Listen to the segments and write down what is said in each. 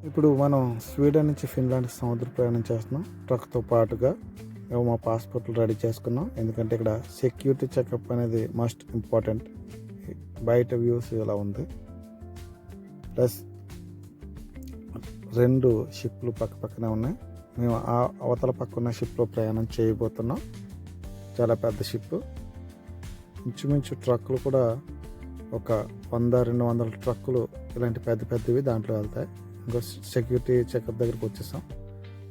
ఇప్పుడు మనం స్వీడన్ నుంచి ఫిన్లాండ్కి సముద్ర ప్రయాణం చేస్తున్నాం. ట్రక్తో పాటుగా మా పాస్పోర్ట్లు రెడీ చేసుకున్నాం. ఎందుకంటే ఇక్కడ సెక్యూరిటీ చెకప్ అనేది మస్ట్ ఇంపార్టెంట్. బయట వ్యూస్ ఇలా ఉంది. ప్లస్ 2 షిప్లు పక్క పక్కనే ఉన్నాయి. మేము ఆ అవతల పక్కన షిప్లో ప్రయాణం చేయబోతున్నాం. చాలా పెద్ద షిప్. ఇంచుమించు ట్రక్కులు కూడా ఒక 100-200 ట్రక్కులు ఇలాంటి పెద్ద పెద్దవి దాంట్లో వెళ్తాయి. ఇంకా సెక్యూరిటీ చెకప్ దగ్గరికి వచ్చేసాం.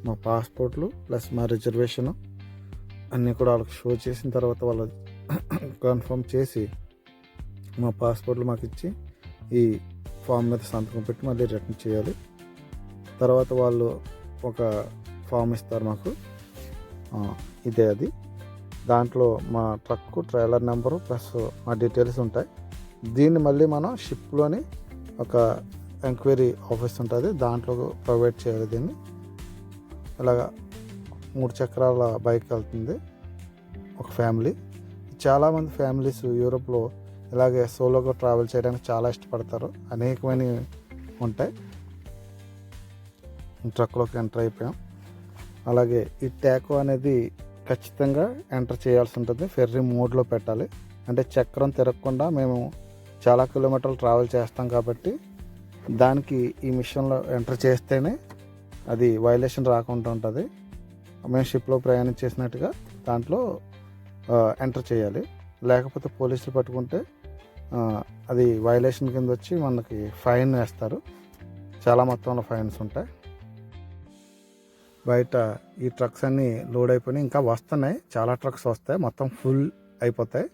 మా పాస్పోర్ట్లు ప్లస్ మా రిజర్వేషను అన్నీ కూడా వాళ్ళకి షో చేసిన తర్వాత వాళ్ళు కన్ఫర్మ్ చేసి మా పాస్పోర్ట్లు మాకు ఇచ్చి ఈ ఫామ్ మీద సంతకం పెట్టి మళ్ళీ రిటర్న్ చేయాలి. తర్వాత వాళ్ళు ఒక ఫామ్ ఇస్తారు మాకు. ఇదే అది. దాంట్లో మా ట్రక్కు ట్రైలర్ నెంబరు ప్లస్ మా డీటెయిల్స్ ఉంటాయి. దీన్ని మళ్ళీ మనం షిప్లోని ఒక ఎంక్వైరీ ఆఫీస్ ఉంటుంది, దాంట్లో ప్రొవైడ్ చేయాలి. దీన్ని ఇలాగా 3 చక్రాల బైక్ వెళ్తుంది ఒక ఫ్యామిలీ. చాలామంది ఫ్యామిలీస్ యూరోప్లో ఇలాగే సోలోగా ట్రావెల్ చేయడానికి చాలా ఇష్టపడతారు. అనేకమైనవి ఉంటాయి. ట్రక్లోకి ఎంటర్ అయిపోయాం. అలాగే ఈ ట్యాకో అనేది ఖచ్చితంగా ఎంటర్ చేయాల్సి ఉంటుంది. ఫెర్రీ మోడ్లో పెట్టాలి. అంటే చక్రం తిరగకుండా మేము చాలా కిలోమీటర్లు ట్రావెల్ చేస్తాం కాబట్టి దానికి ఈ మిషన్లో ఎంటర్ చేస్తేనే అది వైలేషన్ రాకుండా ఉంటుంది. మేము షిప్లో ప్రయాణం చేసినట్టుగా దాంట్లో ఎంటర్ చేయాలి. లేకపోతే పోలీసులు పట్టుకుంటే అది వైలేషన్ కింద వచ్చి మనకి ఫైన్ వేస్తారు. చాలా మొత్తంలో ఫైన్స్ ఉంటాయి. బయట ఈ ట్రక్స్ అన్నీ లోడ్ అయిపోయినాయి. ఇంకా వస్తున్నాయి, చాలా ట్రక్స్ వస్తాయి. మొత్తం ఫుల్ అయిపోతాయి.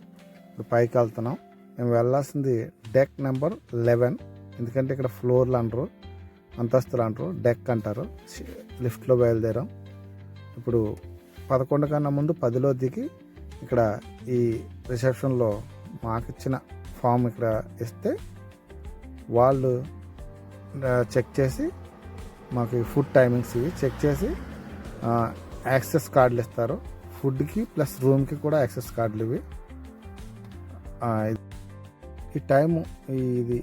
ఇప్పుడు పైకి వెళ్తున్నాం. మేము వెళ్ళాల్సింది డెక్ నెంబర్ 11. ఎందుకంటే ఇక్కడ ఫ్లోర్లు అంటారు, అంతస్తులు అంటారు, డెక్ అంటారు. లిఫ్ట్లో బయలుదేరాం. ఇప్పుడు 11 కన్నా ముందు 10లో దిగి ఇక్కడ ఈ రిసెప్షన్లో మాకు ఇచ్చిన ఫామ్ ఇక్కడ ఇస్తే వాళ్ళు చెక్ చేసి మాకు ఫుడ్ టైమింగ్స్ ఇవి చెక్ చేసి యాక్సెస్ కార్డులు ఇస్తారు. ఫుడ్కి ప్లస్ రూమ్కి కూడా యాక్సెస్ కార్డులు ఇవి. ఈ టైము ఇది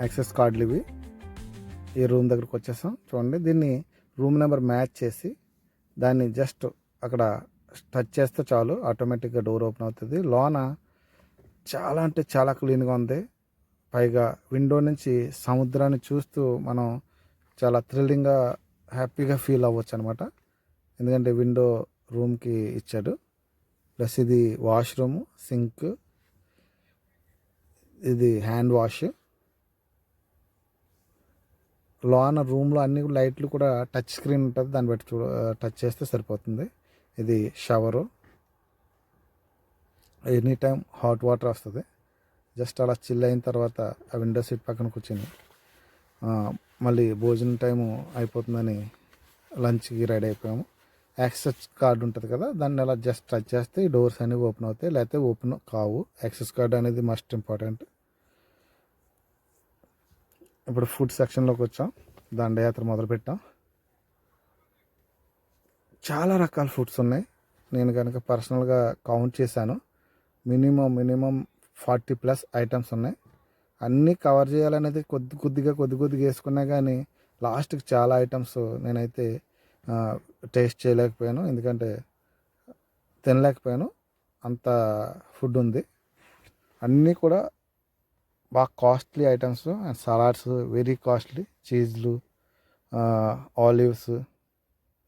యాక్సెస్ కార్డులు ఇవి. ఈ రూమ్ దగ్గరకు వచ్చేసాం. చూడండి, దీన్ని రూమ్ నెంబర్ మ్యాచ్ చేసి దాన్ని జస్ట్ అక్కడ టచ్ చేస్తే చాలు, ఆటోమేటిక్గా డోర్ ఓపెన్ అవుతుంది. లోన చాలా అంటే చాలా క్లీన్గా ఉంది. పైగా విండో నుంచి సముద్రాన్ని చూస్తూ మనం చాలా థ్రిల్లింగ్గా హ్యాపీగా ఫీల్ అవ్వచ్చు అనమాట. ఎందుకంటే విండో రూమ్కి ఇచ్చాడు. ప్లస్ ఇది వాష్రూమ్, సింక్, ఇది హ్యాండ్ వాష్. లోన రూమ్లో అన్ని లైట్లు కూడా టచ్ స్క్రీన్ ఉంటుంది, దాన్ని బట్టి టచ్ చేస్తే సరిపోతుంది. ఇది shower. Any time hot water వస్తుంది. జస్ట్ అలా చిల్ అయిన తర్వాత ఆ విండో సీట్ పక్కన కూర్చొని మళ్ళీ భోజనం టైము అయిపోతుందని లంచ్కి రెడీ అయిపోయాము. యాక్సెస్ కార్డు ఉంటుంది కదా, దాన్ని అలా జస్ట్ టచ్ చేస్తే ఈ డోర్స్ అనేవి ఓపెన్ అవుతాయి, లేకపోతే ఓపెన్ కావు. యాక్సెస్ కార్డు అనేది మస్ట్ ఇంపార్టెంట్. ఇప్పుడు ఫుడ్ సెక్షన్లోకి వచ్చాం. దండయాత్ర మొదలుపెట్టాం. చాలా రకాల ఫుడ్స్ ఉన్నాయి. నేను కనుక పర్సనల్గా కౌంట్ చేశాను. మినిమం 40+ ఐటమ్స్ ఉన్నాయి. అన్నీ కవర్ చేయాలనేది కొద్దిగా వేసుకున్నా కానీ లాస్ట్కి చాలా ఐటమ్స్ నేనైతే టేస్ట్ చేయలేకపోయాను. ఎందుకంటే తినలేకపోయాను, అంత ఫుడ్ ఉంది. అన్నీ కూడా బాగా costly items. And salads very costly, చీజ్లు, ఆలివ్స్,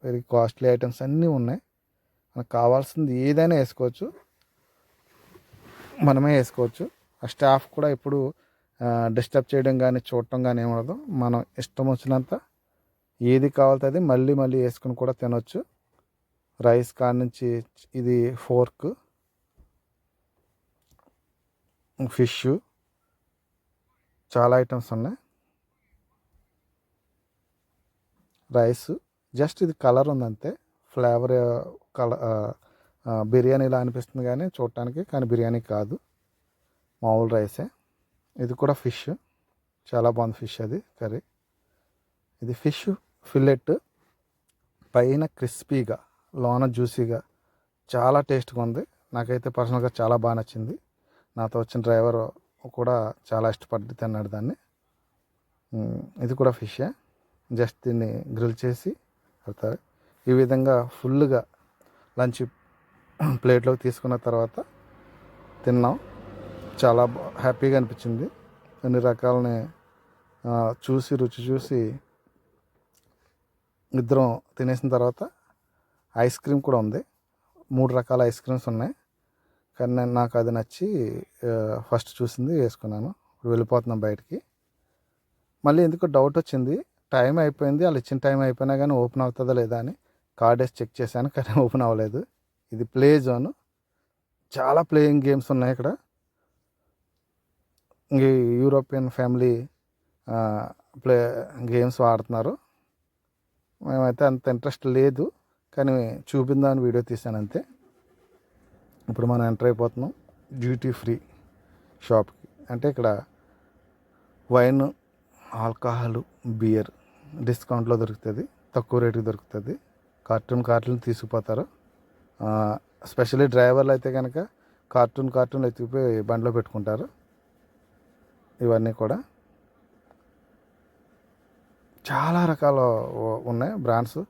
వెరీ కాస్ట్లీ ఐటమ్స్ అన్నీ ఉన్నాయి. మనకు కావాల్సింది ఏదైనా వేసుకోవచ్చు, మనమే వేసుకోవచ్చు. ఆ స్టాఫ్ కూడా ఎప్పుడు డిస్టర్బ్ చేయడం కానీ చూడటం కానీ ఏమడదు. మనం ఇష్టం వచ్చినంత ఏది కావాలితే అది మళ్ళీ వేసుకుని కూడా తినొచ్చు. రైస్ కాడ నుంచి ఇది ఫోర్క్, ఫిష్, చాలా ఐటమ్స్ ఉన్నాయి. రైస్ జస్ట్ ఇది కలర్ ఉంది అంతే, ఫ్లేవర్ కలర్ బిర్యానీలా అనిపిస్తుంది కానీ చూడటానికి, కానీ బిర్యానీ కాదు, మామూలు రైసే. ఇది కూడా ఫిష్, చాలా బాగుంది ఫిష్. అది కర్రీ. ఇది ఫిష్ ఫిల్లెట్, పైన క్రిస్పీగా లోన జ్యూసీగా చాలా టేస్ట్గా ఉంది. నాకైతే పర్సనల్గా చాలా బాగా నచ్చింది. నాతో వచ్చిన డ్రైవర్ కూడా చాలా ఇష్టపడి తిన్నాడు దాన్ని. ఇది కూడా ఫిషే. జస్ట్ దీన్ని గ్రిల్ చేసి పెడతారు. ఈ విధంగా ఫుల్గా లంచ్ ప్లేట్లోకి తీసుకున్న తర్వాత తిన్నాం. చాలా హ్యాపీగా అనిపించింది. అన్ని రకాలని చూసి రుచి చూసి ఇద్దరం తినేసిన తర్వాత ఐస్ క్రీమ్ కూడా ఉంది. 3 రకాల ఐస్ క్రీమ్స్ ఉన్నాయి. కానీ నాకు అది నచ్చి ఫస్ట్ చూసింది వేసుకున్నాను. ఇప్పుడు వెళ్ళిపోతున్నాం బయటికి. మళ్ళీ ఎందుకో డౌట్ వచ్చింది, టైం అయిపోయింది, వాళ్ళు ఇచ్చిన టైం అయిపోయినా కానీ ఓపెన్ అవుతుందా లేదా అని కార్డ్ వేసి చెక్ చేశాను, కానీ ఓపెన్ అవ్వలేదు. ఇది ప్లే జోన్, చాలా ప్లేయింగ్ గేమ్స్ ఉన్నాయి ఇక్కడ. ఈ యూరోపియన్ ఫ్యామిలీ ప్లే గేమ్స్ ఆడుతున్నారు. మేమైతే అంత ఇంట్రెస్ట్ లేదు, కానీ చూపిందామని వీడియో తీశాను అంతే. ఇప్పుడు మనం ఎంటర్ అయిపోతున్నాం డ్యూటీ ఫ్రీ షాప్కి. అంటే ఇక్కడ వైన్, ఆల్కహాల్, బియర్ డిస్కౌంట్లో దొరుకుతుంది, తక్కువ రేటుకి దొరుకుతుంది. కార్టూన్ తీసుకుపోతారు. స్పెషల్లీ డ్రైవర్లు అయితే కనుక కార్టూన్ ఎత్తుకుపోయి బండిలో పెట్టుకుంటారు. ఇవన్నీ కూడా చాలా రకాల ఉన్నాయి బ్రాండ్స్,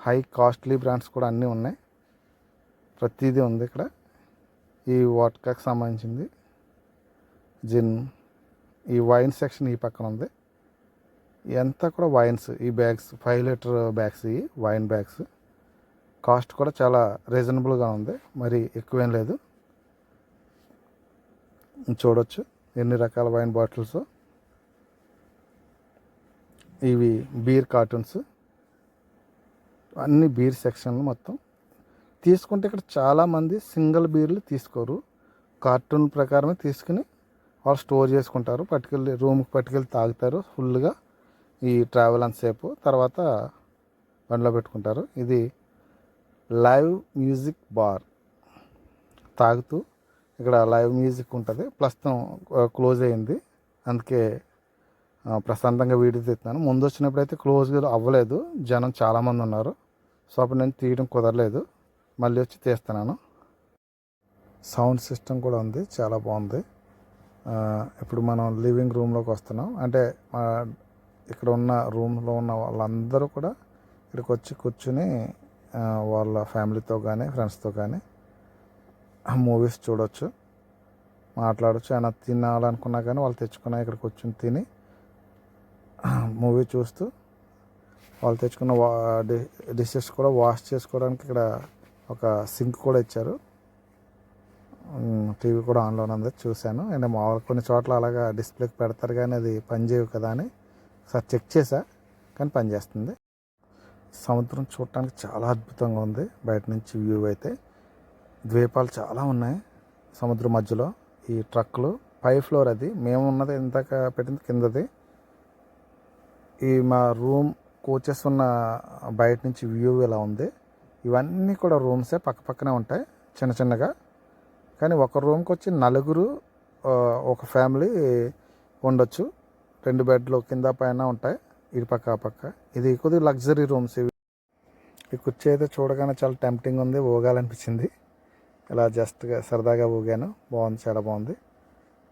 హై కాస్ట్లీ బ్రాండ్స్ కూడా అన్నీ ఉన్నాయి. ప్రతిదీ ఉంది ఇక్కడ. ఈ వాట్కాకి సంబంధించింది, జిన్, ఈ వైన్ సెక్షన్ ఈ పక్కన ఉంది. ఇదంతా కూడా వైన్స్. ఈ బ్యాగ్స్ 5 లీటర్ బ్యాగ్స్, ఈ వైన్ బ్యాగ్స్. కాస్ట్ కూడా చాలా రీజనబుల్గా ఉంది, మరి ఎక్కువేం లేదు. చూడొచ్చు ఎన్ని రకాల వైన్ బాటిల్స్. ఇవి బీర్ కార్టూన్స్, అన్ని బీర్ సెక్షన్లు మొత్తం. తీసుకుంటే ఇక్కడ చాలామంది సింగిల్ బీర్లు తీసుకోరు, కార్టూన్ ప్రకారమే తీసుకుని వాళ్ళు స్టోర్ చేసుకుంటారు, పట్టుకెళ్ళి రూమ్కి పట్టుకెళ్ళి తాగుతారు ఫుల్గా ఈ ట్రావెల్ అంతసేపు. తర్వాత బండిలో పెట్టుకుంటారు. ఇది లైవ్ మ్యూజిక్ బార్. తాగుతూ ఇక్కడ లైవ్ మ్యూజిక్ ఉంటుంది. ప్రస్తుతం క్లోజ్ అయింది, అందుకే ప్రశాంతంగా వీడియో తీస్తున్నాను. ముందు వచ్చినప్పుడు అయితే క్లోజ్ అవ్వలేదు, జనం చాలామంది ఉన్నారు. సో అప్పుడు నేను తీయడం కుదరలేదు, మళ్ళీ వచ్చి తీస్తున్నాను. సౌండ్ సిస్టమ్ కూడా ఉంది, చాలా బాగుంది. ఇప్పుడు మనం లివింగ్ రూమ్లోకి వస్తున్నాం. అంటే ఇక్కడ ఉన్న రూమ్లో ఉన్న వాళ్ళందరూ కూడా ఇక్కడికి వచ్చి కూర్చుని వాళ్ళ ఫ్యామిలీతో కానీ ఫ్రెండ్స్తో కానీ మూవీస్ చూడవచ్చు, మాట్లాడవచ్చు. ఏమైనా తినాలనుకున్నా కానీ వాళ్ళు తెచ్చుకున్నా ఇక్కడికి వచ్చి తిని మూవీ చూస్తూ వాళ్ళు తెచ్చుకున్న డిషెస్ కూడా వాష్ చేసుకోవడానికి ఇక్కడ ఒక సింక్ కూడా ఇచ్చారు. టీవీ కూడా ఆన్లోనే ఉంది, చూశాను. అండ్ మామూలు కొన్ని చోట్ల అలాగా డిస్ప్లేకి పెడతారు కానీ అది పనిచేయవు కదా అని ఒకసారి చెక్ చేశా, కానీ పనిచేస్తుంది. సముద్రం చూడటానికి చాలా అద్భుతంగా ఉంది బయట నుంచి వ్యూ అయితే. ద్వీపాలు చాలా ఉన్నాయి సముద్రం మధ్యలో. ఈ ట్రక్లు 5 ఫ్లోర్, అది మేము ఉన్నది ఇందాక పెట్టింది కిందది. ఈ మా రూమ్ కోచెస్ ఉన్న బయట నుంచి వ్యూ ఇలా ఉంది. ఇవన్నీ కూడా రూమ్సే, పక్క పక్కనే ఉంటాయి చిన్న చిన్నగా. కానీ ఒక రూమ్కి వచ్చి 4 ఒక ఫ్యామిలీ ఉండొచ్చు. 2 బెడ్లు కింద పైన ఉంటాయి, ఇటు పక్క ఆ పక్క. ఇది కొద్దిగా లగ్జరీ రూమ్స్ ఇవి. ఈ కుర్చీ అయితే చూడగానే చాలా టెంప్టింగ్ ఉంది, ఊగాలనిపించింది. ఇలా జస్ట్గా సరదాగా ఊగాను, బాగుంది, చాలా బాగుంది.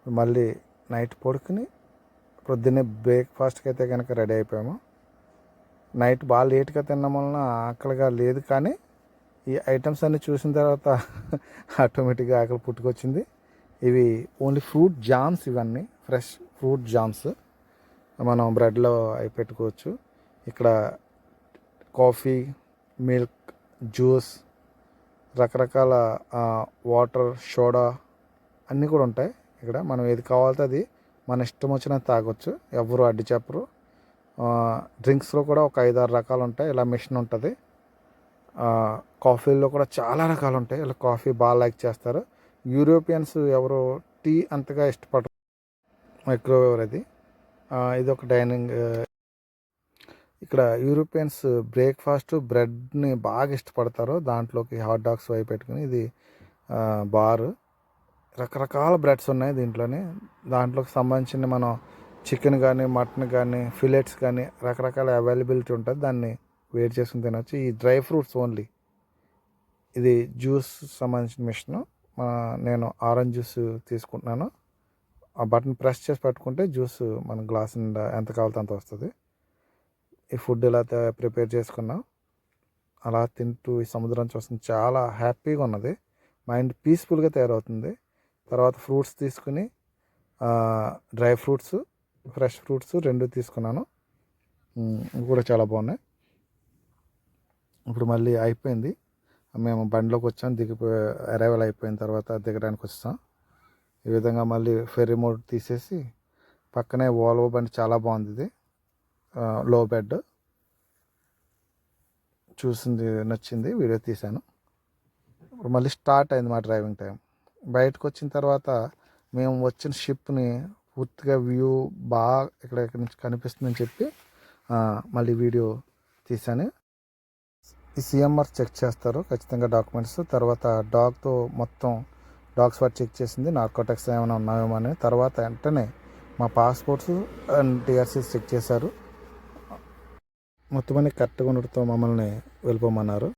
మళ్ళీ నైట్ పడుకుని పొద్దున్నే బ్రేక్ఫాస్ట్కి అయితే కనుక రెడీ అయిపోయాము. నైట్ బాగా లేట్గా తినడం వలన ఆకలిగా లేదు, కానీ ఈ ఐటమ్స్ అన్నీ చూసిన తర్వాత ఆటోమేటిక్గా ఆకలి పుట్టుకొచ్చింది. ఇవి ఓన్లీ ఫ్రూట్ జామ్స్, ఇవన్నీ ఫ్రెష్ ఫ్రూట్ జామ్స్ మనం బ్రెడ్లో అవి పెట్టుకోవచ్చు. ఇక్కడ కాఫీ, మిల్క్, జ్యూస్, రకరకాల వాటర్, సోడా అన్నీ కూడా ఉంటాయి ఇక్కడ. మనం ఏది కావాలితే అది మన ఇష్టం వచ్చినది తాగొచ్చు, ఎవరు అడ్డు చెప్పరు. డ్రింక్స్లో కూడా ఒక 5-6 రకాలు ఉంటాయి, ఇలా మిషన్ ఉంటుంది. కాఫీల్లో కూడా చాలా రకాలు ఉంటాయి, ఇలా కాఫీ బాగా లైక్ చేస్తారు. యూరోపియన్స్ ఎవరు టీ అంతగా ఇష్టపడరు. మైక్రోవేవ్ అది. ఇది ఒక డైనింగ్. ఇక్కడ యూరోపియన్స్ బ్రేక్ఫాస్ట్ బ్రెడ్ని బాగా ఇష్టపడతారు, దాంట్లోకి హాట్ డాగ్స్ అవి పెట్టుకుని. ఇది బారు, రకరకాల బ్రెడ్స్ ఉన్నాయి దీంట్లోనే. దాంట్లోకి సంబంధించిన మనం చికెన్ కానీ, మటన్ కానీ, ఫిలెట్స్ కానీ రకరకాల అవైలబిలిటీ ఉంటుంది, దాన్ని వేడి చేసుకుని తినవచ్చు. ఈ డ్రై ఫ్రూట్స్ ఓన్లీ. ఇది జ్యూస్ సంబంధించిన మిషను. నేను ఆరెంజ్ జ్యూస్ తీసుకుంటున్నాను. ఆ బటన్ ప్రెస్ చేసి పట్టుకుంటే జ్యూస్ మన గ్లాస్ నిండా ఎంత కావాలితే అంత వస్తుంది. ఈ ఫుడ్ ఇలా ప్రిపేర్ చేసుకున్నాం. అలా తింటూ ఈ సముద్రం చూస్తుంది చాలా హ్యాపీగా ఉన్నది. మైండ్ పీస్ఫుల్గా తయారవుతుంది. తర్వాత ఫ్రూట్స్ తీసుకుని డ్రై ఫ్రూట్స్, ఫ్రెష్ ఫ్రూట్స్ 2 తీసుకున్నాను. ఇవి కూడా చాలా బాగున్నాయి. ఇప్పుడు మళ్ళీ అయిపోయింది. మేము బండిలోకి వచ్చాం, అరైవల్ అయిపోయిన తర్వాత దిగడానికి వచ్చాం. ఈ విధంగా మళ్ళీ ఫెర్రీ మోడ్ తీసేసి పక్కనే వోల్వో బండి చాలా బాగుంది. ఇది లో బెడ్ చూసింది, నచ్చింది, వీడియో తీశాను. ఇప్పుడు మళ్ళీ స్టార్ట్ అయింది మా డ్రైవింగ్ టైం. బయటకు వచ్చిన తర్వాత మేము వచ్చిన షిప్ని పూర్తిగా వ్యూ బాగా ఎక్కడెక్కడి నుంచి కనిపిస్తుందని చెప్పి మళ్ళీ వీడియో తీశాను. ఈ సిఎంఆర్ చెక్ చేస్తారు ఖచ్చితంగా డాక్యుమెంట్స్. తర్వాత డాగ్తో మొత్తం డాగ్ స్పాట్ చెక్ చేసింది, నార్కోటిక్స్ ఏమైనా ఉన్నాయేమో అని. తర్వాత వెంటనే మా పాస్పోర్ట్స్ అండ్ టీఆర్సీస్ చెక్ చేశారు. మొత్తం అన్ని కరెక్ట్గా ఉండటంతో మమ్మల్ని వెళ్ళిపోమన్నారు.